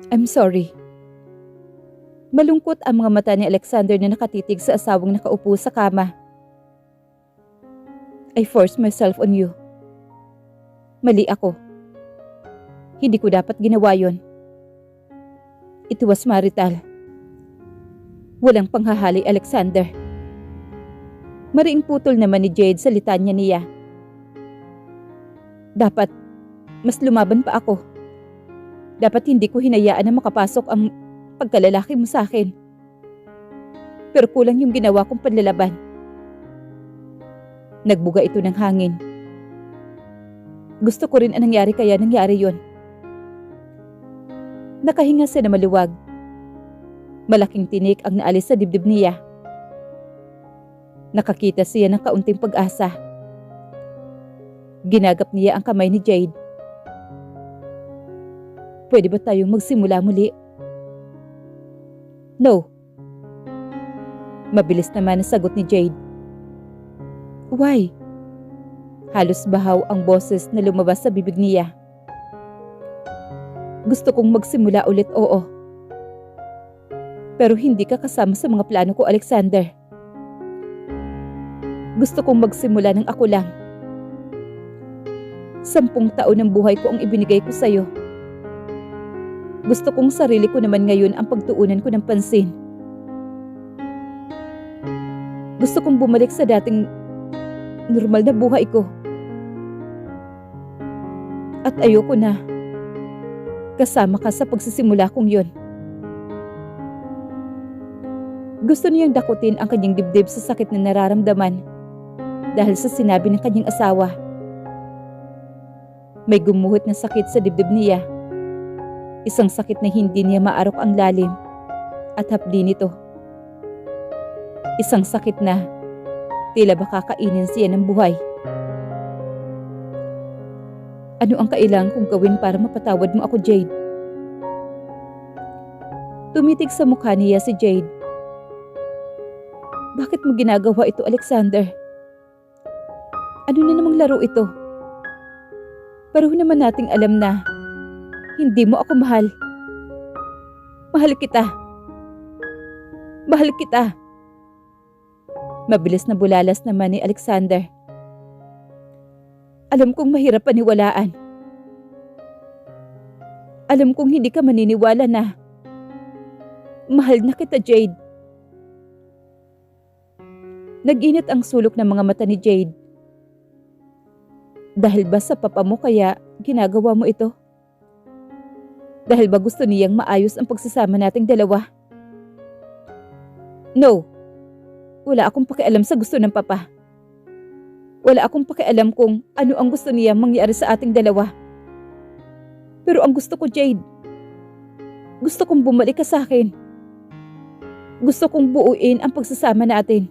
I'm sorry. Malungkot ang mga mata ni Alexander na nakatitig sa asawang nakaupo sa kama. I forced myself on you. Mali ako. Hindi ko dapat ginawa yon. It was marital. Walang panghahali, Alexander. Mariing putol naman ni Jade sa litanya niya. Dapat, mas lumaban pa ako. Dapat hindi ko hinayaan na makapasok ang pagkalalaki mo sa akin. Pero kulang yung ginawa kong panlalaban. Nagbuga ito ng hangin. Gusto ko rin ang nangyari kaya nangyari yon. Nakahinga siya na maluwag. Malaking tinik ang naalis sa dibdib niya. Nakakita siya ng kaunting pag-asa. Ginagap niya ang kamay ni Jade. Pwede ba tayong magsimula muli? No. Mabilis naman ang sagot ni Jade. Why? Halos bahaw ang boses na lumabas sa bibig niya. Gusto kong magsimula ulit, oo. Pero hindi ka kasama sa mga plano ko, Alexander. Gusto kong magsimula ng ako lang. 10 taon ng buhay ko ang ibinigay ko sa'yo. Gusto kong sarili ko naman ngayon ang pagtuunan ko ng pansin. Gusto kong bumalik sa dating normal na buhay ko. At ayoko na kasama ka sa pagsisimula kong yon. Gusto niyang dakutin ang kanyang dibdib sa sakit na nararamdaman dahil sa sinabi ng kanyang asawa. May gumuhit na sakit sa dibdib niya. Isang sakit na hindi niya maarok ang lalim at hapdi nito. Isang sakit na tila ba kakainin siya ng buhay. Ano ang kailangan kong gawin para mapatawad mo ako, Jade? Tumitig sa mukha niya si Jade. Bakit mo ginagawa ito, Alexander? Ano na namang laro ito? Pareho naman nating alam na hindi mo ako mahal. Mahal kita. Mahal kita. Mabilis na bulalas naman ni Alexander. Alam kong mahirap paniwalaan. Alam kong hindi ka maniniwala na mahal na kita, Jade. Nag-init ang sulok ng mga mata ni Jade. Dahil ba sa papa mo kaya ginagawa mo ito? Dahil ba gusto niyang maayos ang pagsasama nating dalawa? No. Wala akong pakialam sa gusto ng papa. Wala akong pakialam kung ano ang gusto niya mangyari sa ating dalawa. Pero ang gusto ko, Jade, gusto kong bumalik ka sa akin. Gusto kong buuin ang pagsasama natin.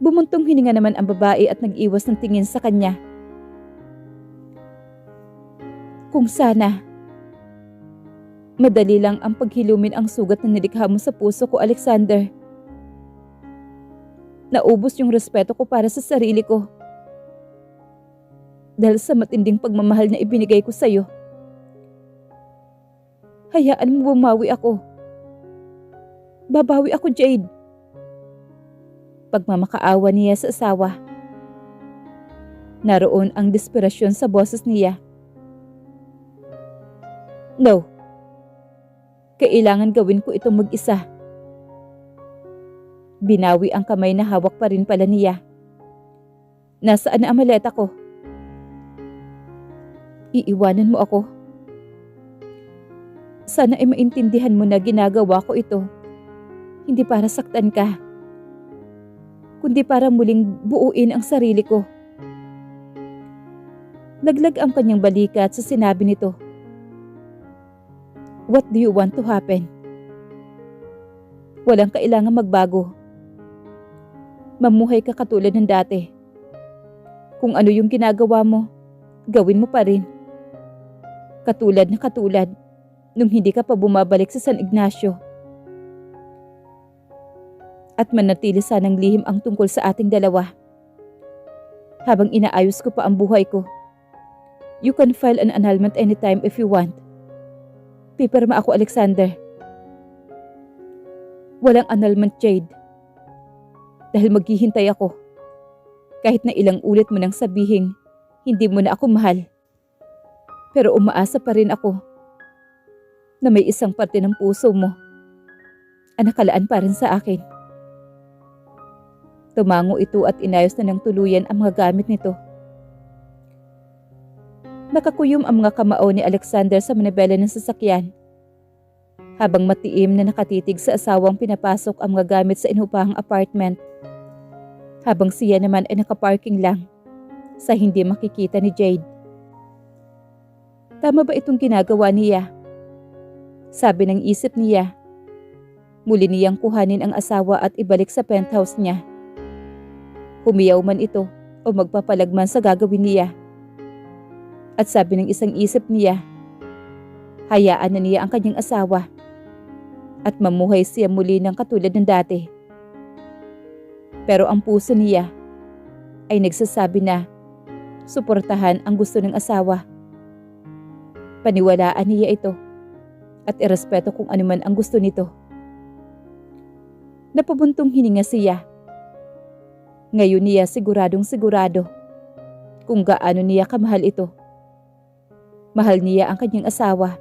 Bumuntong hininga naman ang babae at nag-iwas ng tingin sa kanya. Kung sana, madali lang ang paghilumin ang sugat na nilikha mo sa puso ko, Alexander. Naubos yung respeto ko para sa sarili ko. Dahil sa matinding pagmamahal na ibinigay ko sa'yo. Hayaan mo bumawi ako. Babawi ako, Jade. Pagmamakaawa niya sa asawa. Naroon ang desperasyon sa boses niya. No. Kailangan gawin ko itong mag-isa. Binawi ang kamay na hawak pa rin pala niya. Nasaan na ang maleta ko? Iiwanan mo ako? Sana ay maintindihan mo na ginagawa ko ito. Hindi para saktan ka. Kundi para muling buuin ang sarili ko. Laglag ang kanyang balikat sa sinabi nito. What do you want to happen? Walang kailangan magbago. Mamuhay ka katulad ng dati. Kung ano yung ginagawa mo, gawin mo pa rin. Katulad na katulad nung hindi ka pa bumabalik sa San Ignacio. At manatili sanang lihim ang tungkol sa ating dalawa. Habang inaayos ko pa ang buhay ko. You can file an annulment anytime if you want. Pipirma ako, Alexander. Walang annulment, Jade. Dahil maghihintay ako. Kahit na ilang ulit mo nang sabihing hindi mo na ako mahal. Pero umaasa pa rin ako na may isang parte ng puso mo ang nakalaan pa rin sa akin. Tumango ito at inayos na ng tuluyan ang mga gamit nito. Nakakuyom ang mga kamao ni Alexander sa manibela ng sasakyan, habang matiim na nakatitig sa asawang pinapasok ang mga gamit sa inupahang apartment, habang siya naman ay nakaparking lang sa hindi makikita ni Jade. Tama ba itong ginagawa niya? Sabi ng isip niya. Muli niyang kuhanin ang asawa at ibalik sa penthouse niya. Humiyaw man ito o magpapalagman sa gagawin niya. At sabi ng isang isip niya, hayaan na niya ang kanyang asawa at mamuhay siya muli ng katulad ng dati. Pero ang puso niya ay nagsasabi na suportahan ang gusto ng asawa. Paniwalaan niya ito at irespeto kung ano man ang gusto nito. Napabuntong hininga siya. Ngayon niya siguradong sigurado kung gaano niya kamahal ito. Mahal niya ang kanyang asawa.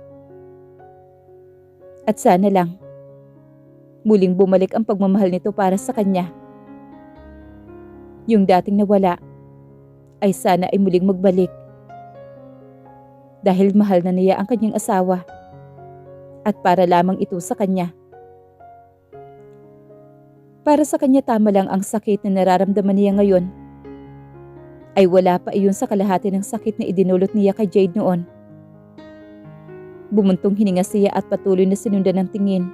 At sana lang, muling bumalik ang pagmamahal nito para sa kanya. Yung dating nawala, ay sana ay muling magbalik. Dahil mahal na niya ang kanyang asawa. At para lamang ito sa kanya. Para sa kanya tama lang ang sakit na nararamdaman niya ngayon. Ay wala pa iyon sa kalahati ng sakit na idinulot niya kay Jade noon. Bumuntong hininga siya at patuloy na sinundan ng tingin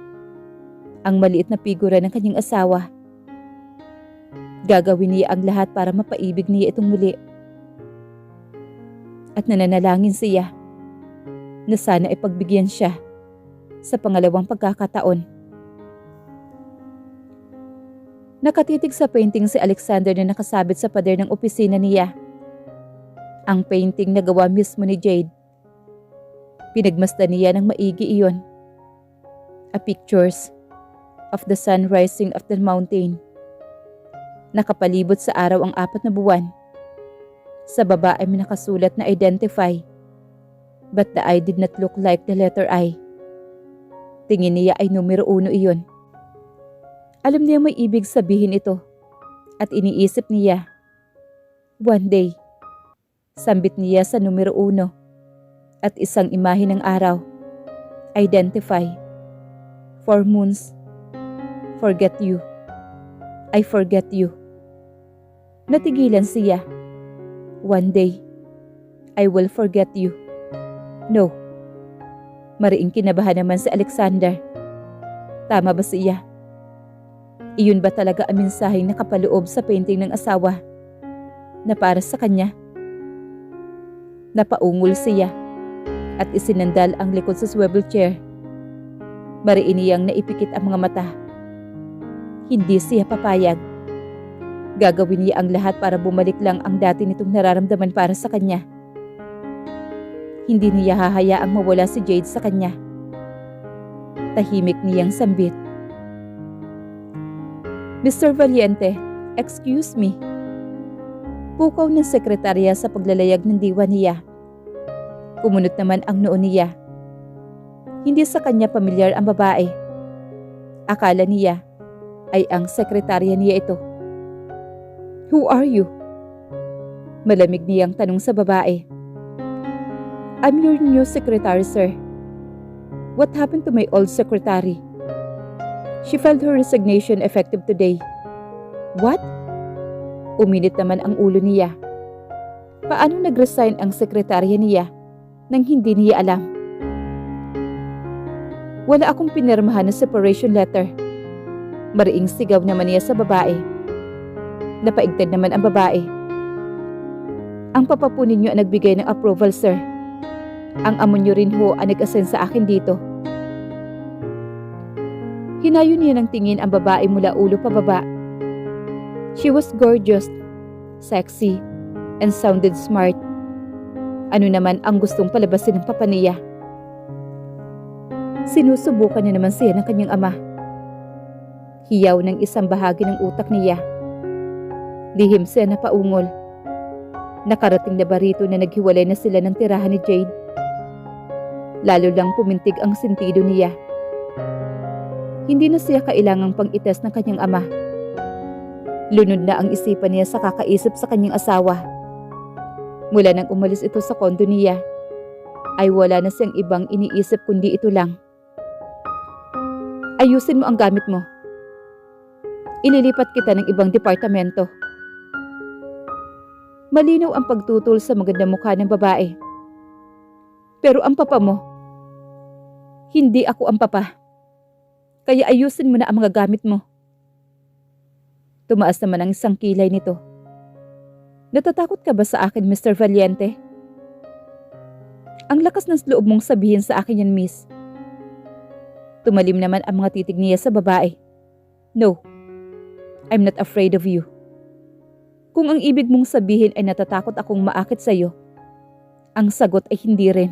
ang maliit na figura ng kanyang asawa. Gagawin niya ang lahat para mapaibig niya itong muli. At nananalangin siya na sana ipagbigyan siya sa pangalawang pagkakataon. Nakatitig sa painting si Alexander na nakasabit sa pader ng opisina niya. Ang painting na gawa mismo ni Jade. Pinagmasdan niya ng maigi iyon. A pictures of the sun rising of the mountain. Nakapalibot sa araw ang 4 na buwan. Sa baba ay may nakasulat na identify. But the I did not look like the letter I. Tingin niya ay numero 1 iyon. Alam niya may ibig sabihin ito at iniisip niya. One day, sambit niya sa numero 1 at isang imahe ng araw. Identify. 4 moons. Forget you. I forget you. Natigilan siya. One day, I will forget you. No. Mariing kinabahan naman si Alexander. Tama ba siya? Iyon ba talaga ang mensaheng nakapaloob sa painting ng asawa na para sa kanya? Napaungol siya at isinandal ang likod sa swivel chair. Mariin niyang naipikit ang mga mata. Hindi siya papayag. Gagawin niya ang lahat para bumalik lang ang dati nitong nararamdaman para sa kanya. Hindi niya hahayaang mawala si Jade sa kanya. Tahimik niyang sambit. Mr. Valiente, excuse me. Pukaw ng sekretarya sa paglalayag ng diwa niya. Kumunot naman ang noo niya. Hindi sa kanya pamilyar ang babae. Akala niya ay ang sekretarya niya ito. Who are you? Malamig niyang tanong sa babae. I'm your new secretary, sir. What happened to my old secretary? She filed her resignation effective today. What? Uminit naman ang ulo niya. Paano nag-resign ang sekretarya niya nang hindi niya alam? Wala akong pinirmahan na separation letter. Mariing sigaw naman niya sa babae. Napaigtad naman ang babae. Ang papa po ninyo ang nagbigay ng approval, sir. Ang amo nyo rin ho ang nag-assign sa akin dito. Hinayo niya ng tingin ang babae mula ulo pababa. She was gorgeous, sexy, and sounded smart. Ano naman ang gustong palabasin ng papa niya? Sinusubukan na naman siya ng kanyang ama. Hiyaw ng isang bahagi ng utak niya. Lihim siya na paungol. Nakarating na ba rito na naghiwalay na sila ng tirahan ni Jade? Lalo lang pumintig ang sentido niya. Hindi na siya kailangang pang-ites ng kanyang ama. Lunod na ang isipan niya sa kakaisip sa kanyang asawa. Mula nang umalis ito sa kondo niya, ay wala na siyang ibang iniisip kundi ito lang. Ayusin mo ang gamit mo. Ililipat kita ng ibang departamento. Malinaw ang pagtutol sa magandang mukha ng babae. Pero ang papa mo, hindi ako ang papa. Kaya ayusin mo na ang mga gamit mo. Tumaas naman ang isang kilay nito. Natatakot ka ba sa akin, Mr. Valiente? Ang lakas ng loob mong sabihin sa akin yan, miss. Tumalim naman ang mga titig niya sa babae. No, I'm not afraid of you. Kung ang ibig mong sabihin ay natatakot akong maakit sa'yo, ang sagot ay hindi rin.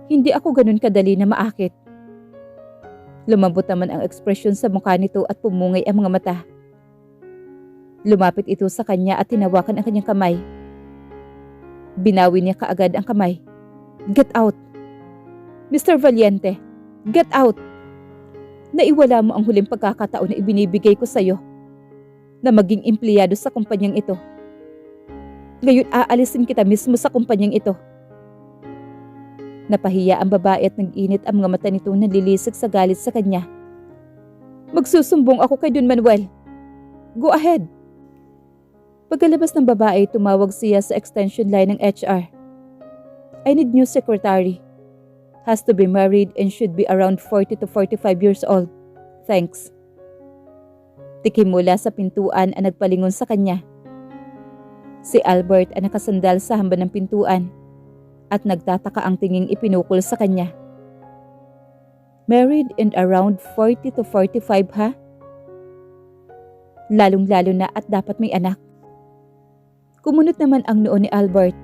Hindi ako ganun kadali na maakit. Lumambot naman ang ekspresyon sa mukha nito at pumungay ang mga mata. Lumapit ito sa kanya at tinawakan ang kanyang kamay. Binawi niya kaagad ang kamay. Get out! Mr. Valiente, get out! Naiwala mo ang huling pagkakataon na ibinibigay ko sa'yo na maging empleyado sa kumpanyang ito. Ngayon aalisin kita mismo sa kumpanyang ito. Napahiya ang babae at nag-init ang mga mata nito na lilisik sa galit sa kanya. Magsusumbong ako kay Don Manuel. Go ahead. Pagkalabas ng babae, tumawag siya sa extension line ng HR. I need new secretary. Has to be married and should be around 40 to 45 years old. Thanks. Tikim mula sa pintuan ang nagpalingon sa kanya. Si Albert ang nakasandal sa hamban ng pintuan at nagtataka ang tinging ipinukol sa kanya. Married and around 40 to 45 ha? Lalong-lalo na at dapat may anak. Kumunot naman ang noo ni Albert.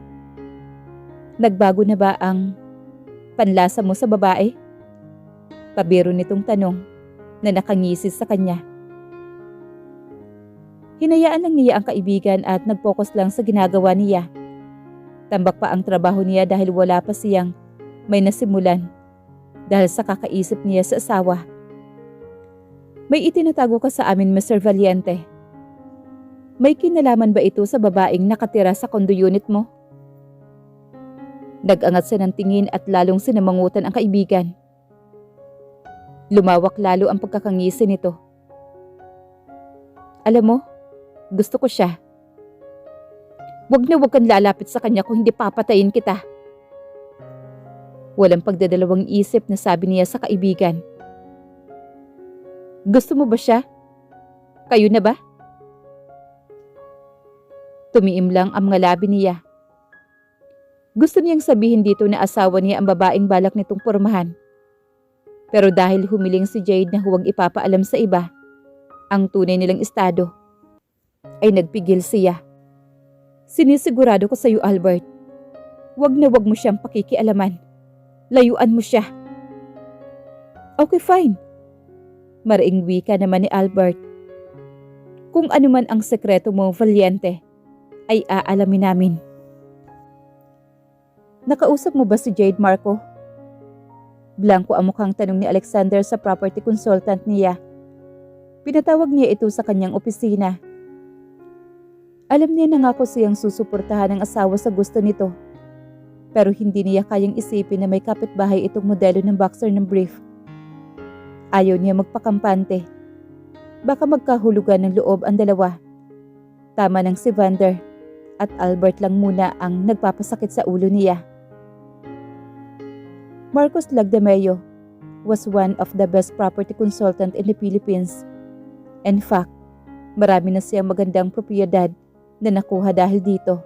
Nagbago na ba ang panlasa mo sa babae? Pabiro nitong tanong na nakangisis sa kanya. Hinayaan lang niya ang kaibigan at nag-focus lang sa ginagawa niya. Tambak pa ang trabaho niya dahil wala pa siyang may nasimulan dahil sa kakaisip niya sa asawa. May itinatago ka sa amin, Mr. Valiente. May kinalaman ba ito sa babaeng nakatira sa condo unit mo? Nag-angat siya ng tingin at lalong sinamangutan ang kaibigan. Lumawak lalo ang pagkakangisi nito. Alam mo, gusto ko siya. Wag na wag kang lalapit sa kanya kung hindi papatayin kita. Walang pagdadalawang isip na sabi niya sa kaibigan. Gusto mo ba siya? Kayo na ba? Tumiim lang ang mga labi niya. Gusto niyang sabihin dito na asawa niya ang babaeng balak nitong pormahan. Pero dahil humiling si Jade na huwag ipapaalam sa iba ang tunay nilang estado, ay nagpigil siya. Sinisigurado ko sa iyo, Albert. Wag na wag mo siyang pakikialaman. Layuan mo siya. Okay, fine. Maraing wika naman ni Albert. Kung ano man ang sekreto mo, Valiente, ay aalamin namin. Nakausap mo ba si Jade, Marco? Blanco ang mukhang tanong ni Alexander sa property consultant niya. Pinatawag niya ito sa kanyang opisina. Alam niya na ngako siyang susuportahan ng asawa sa gusto nito. Pero hindi niya kayang isipin na may kapitbahay itong modelo ng boxer ng brief. Ayaw niya magpakampante. Baka magkahulugan ng loob ang dalawa. Tama ng si Vander at Albert lang muna ang nagpapasakit sa ulo niya. Marcos Lagdameo was one of the best property consultant in the Philippines. In fact, marami na siyang magandang propiedad na nakuha dahil dito.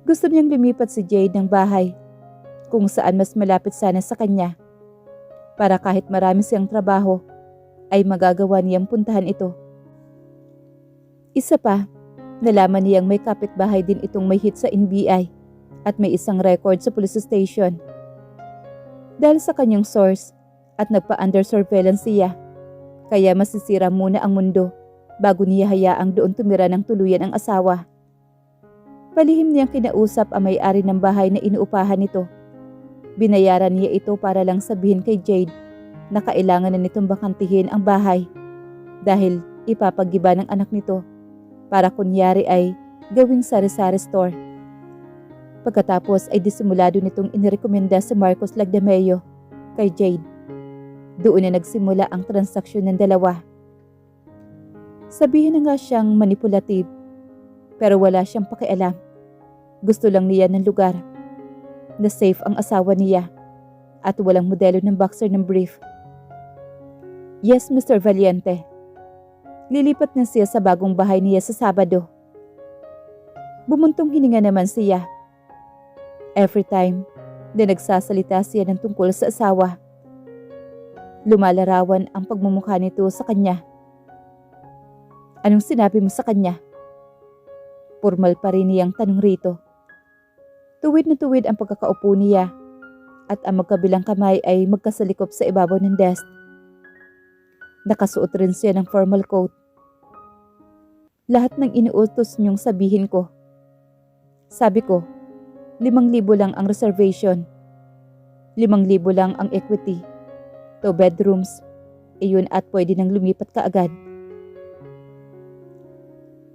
Gusto niyang lumipat si Jade ng bahay kung saan mas malapit sana sa kanya para kahit marami siyang trabaho ay magagawa niyang puntahan ito. Isa pa, Nalaman niyang may kapitbahay din itong may hit sa NBI at may isang record sa police station. Dahil sa kanyang source at nagpa-under surveillance siya, kaya masisira muna ang mundo bago niya hayaang doon tumira ng tuluyan ang asawa. Palihim niyang kinausap ang may-ari ng bahay na inuupahan nito. Binayaran niya ito para lang sabihin kay Jade na kailangan na nitong bakantihin ang bahay dahil ipapaggiba ng anak nito para kunyari ay gawing sari-sari store. Pagkatapos ay disimulado nitong inirekomenda si Marcos Lagdameo kay Jade. Doon na nagsimula ang transaksyon ng dalawa. Sabihin na nga siyang manipulative, pero wala siyang pakialam. Gusto lang niya ng lugar na safe ang asawa niya at walang modelo ng boxer ng brief. Yes, Mr. Valiente. Lilipat na siya sa bagong bahay niya sa Sabado. Bumuntong hininga naman siya. Every time na nagsasalita siya ng tungkol sa asawa, lumalarawan ang pagmumukha nito sa kanya. Anong sinabi mo sa kanya? Formal pa rin niyang tanong rito. Tuwid na tuwid ang pagkakaupo niya at ang magkabilang kamay ay magkasalikop sa ibabaw ng desk. Nakasuot rin siya ng formal coat. Lahat ng inuutos niyong sabihin ko. Sabi ko, 5,000 lang ang reservation. 5,000 lang ang equity. 2 bedrooms. Iyon at pwede nang lumipat ka agad.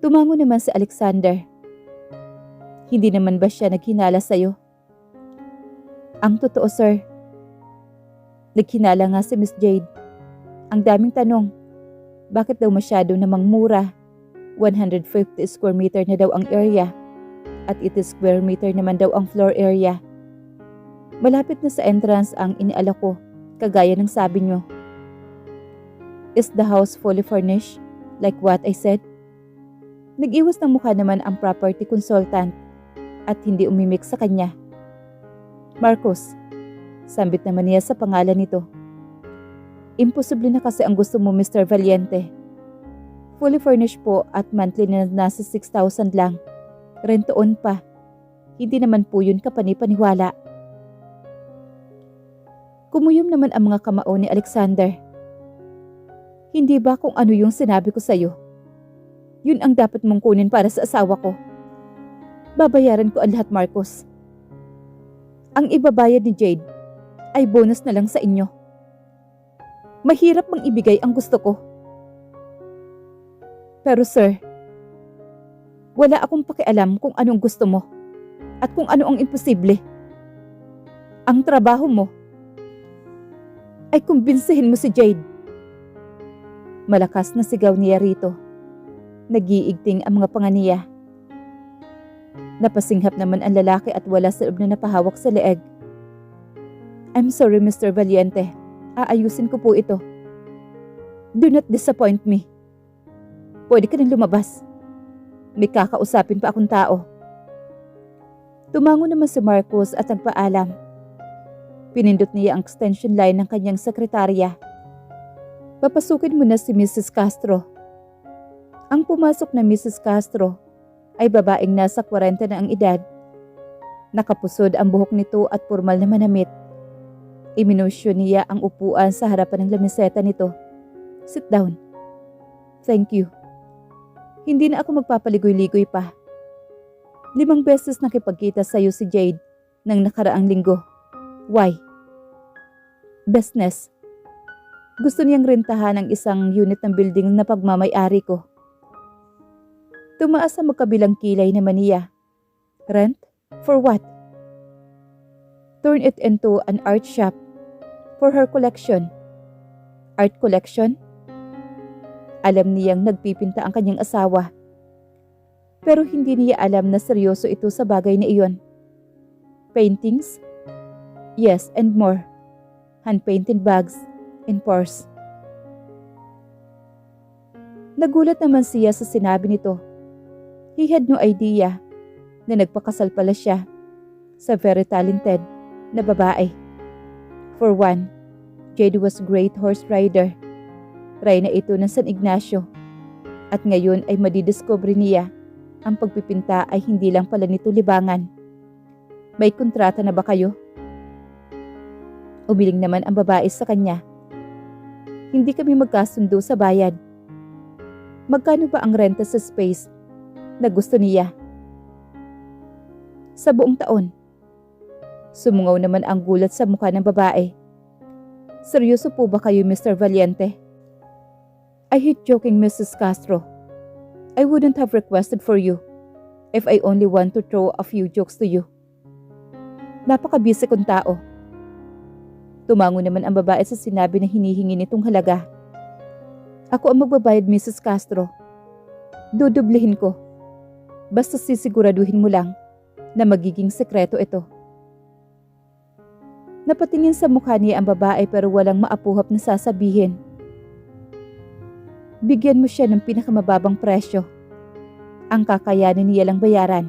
Tumango naman si Alexander. Hindi naman ba siya naghinala sa'yo? Ang totoo, sir. Naghinala nga si Miss Jade. Ang daming tanong. Bakit daw masyado namang mura? 150 square meter na daw ang area. At 80 square meter naman daw ang floor area. Malapit na sa entrance ang inialok ko, kagaya ng sabi nyo. Is the house fully furnished? Like what I said? Nag-iwas ng mukha naman ang property consultant at hindi umimik sa kanya. Marcos, sambit naman niya sa pangalan nito. Imposible na kasi ang gusto mo, Mr. Valiente. Fully furnished po at monthly na nasa 6,000 lang. Rent-on pa. Hindi naman po yun kapani-paniwala. Kumuyom naman ang mga kamao ni Alexander. Hindi ba kung ano yung sinabi ko sa'yo? Yun ang dapat mong kunin para sa asawa ko. Babayaran ko ang lahat, Marcos. Ang ibabayad ni Jade ay bonus na lang sa inyo. Mahirap mang ibigay ang gusto ko. Pero sir, wala akong pakialam kung anong gusto mo at kung ano ang imposible. Ang trabaho mo ay kumbinsihin mo si Jade. Malakas na sigaw niya rito. Nagiigting ang mga panga niya. Napasinghap naman ang lalaki at wala sa loob na napahawak sa leeg. I'm sorry, Mr. Valiente. Aayusin ko po ito. Do not disappoint me. Pwede ka nang lumabas. May kakausapin pa akong tao. Tumango naman si Marcos at nagpaalam. Pinindot niya ang extension line ng kanyang sekretarya. Papasukin mo na si Mrs. Castro. Ang pumasok na Mrs. Castro ay babaeng nasa 40 na ang edad. Nakapusod ang buhok nito at formal na manamit. Iminusyo niya ang upuan sa harapan ng lameseta nito. Sit down. Thank you. Hindi na ako magpapaligoy-ligoy pa. 5 beses nakipagkita sa'yo si Jade ng nakaraang linggo. Why? Business. Gusto niyang rentahan ang isang unit ng building na pagmamay-ari ko. Tumaas sa magkabilang kilay naman niya. Rent? For what? Turn it into an art shop for her collection. Art collection? Alam niyang nagpipinta ang kanyang asawa. Pero hindi niya alam na seryoso ito sa bagay na iyon. Paintings? Yes, and more. Hand-painted bags and purse. Nagulat naman siya sa sinabi nito. He had no idea na nagpakasal pala siya sa very talented na babae. For one, Jade was great horse rider. Reyna ito ng San Ignacio. At ngayon ay madidiscover niya ang pagpipinta ay hindi lang pala nito libangan. May kontrata na ba kayo? Umiling naman ang babae sa kanya. Hindi kami magkasundo sa bayad. Magkano ba ang renta sa space na gusto niya? Sa buong taon. Sumungaw naman ang gulat sa mukha ng babae. Seryoso po ba kayo, Mr. Valiente? I hate joking, Mrs. Castro. I wouldn't have requested for you if I only want to throw a few jokes to you. Napaka-busy kong tao. Tumango naman ang babae sa sinabi na hinihingi nitong halaga. Ako ang magbabayad, Mrs. Castro. Dudublihin ko. Basta sisiguraduhin mo lang na magiging sekreto ito. Napatingin sa mukha niya ang babae pero walang maapuhap na sasabihin. Bigyan mo siya ng pinakamababang presyo. Ang kakayanin niya lang bayaran.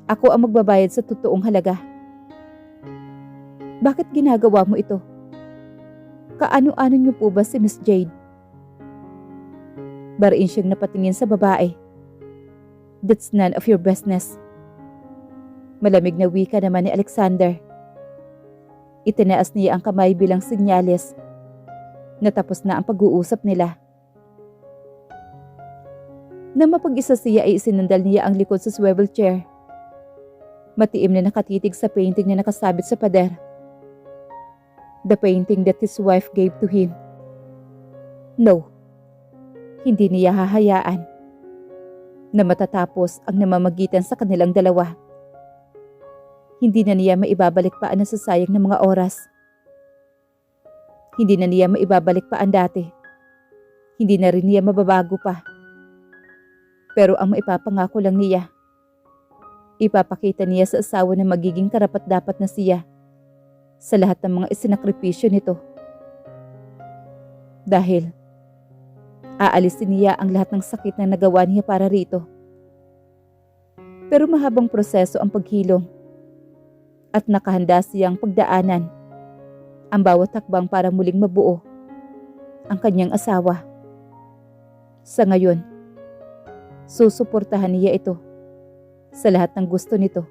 Ako ang magbabayad sa totoong halaga. Bakit ginagawa mo ito? Kaano-ano niyo po ba si Miss Jade? Bariin siyang napatingin sa babae. That's none of your business. Malamig na wika naman ni Alexander. Itinaas niya ang kamay bilang senyales. Natapos na ang pag-uusap nila. Nang mapag-isa siya ay isinandal niya ang likod sa swivel chair. Matiim na nakatitig sa painting na nakasabit sa pader. The painting that his wife gave to him. No, hindi niya hahayaan na matatapos ang namamagitan sa kanilang dalawa. Hindi na niya maibabalik pa ang nasasayang ng mga oras. Hindi na niya maibabalik pa ang dati. Hindi na rin niya mababago pa. Pero ang maipapangako lang niya, ipapakita niya sa asawa na magiging karapat-dapat na siya sa lahat ng mga isinakripisyo nito. Dahil aalisin niya ang lahat ng sakit na nagawa niya para rito. Pero mahabang proseso ang paghilom at nakahanda siyang pagdaanan ang bawat hakbang para muling mabuo ang kanyang asawa. Sa ngayon, susuportahan niya ito sa lahat ng gusto nito.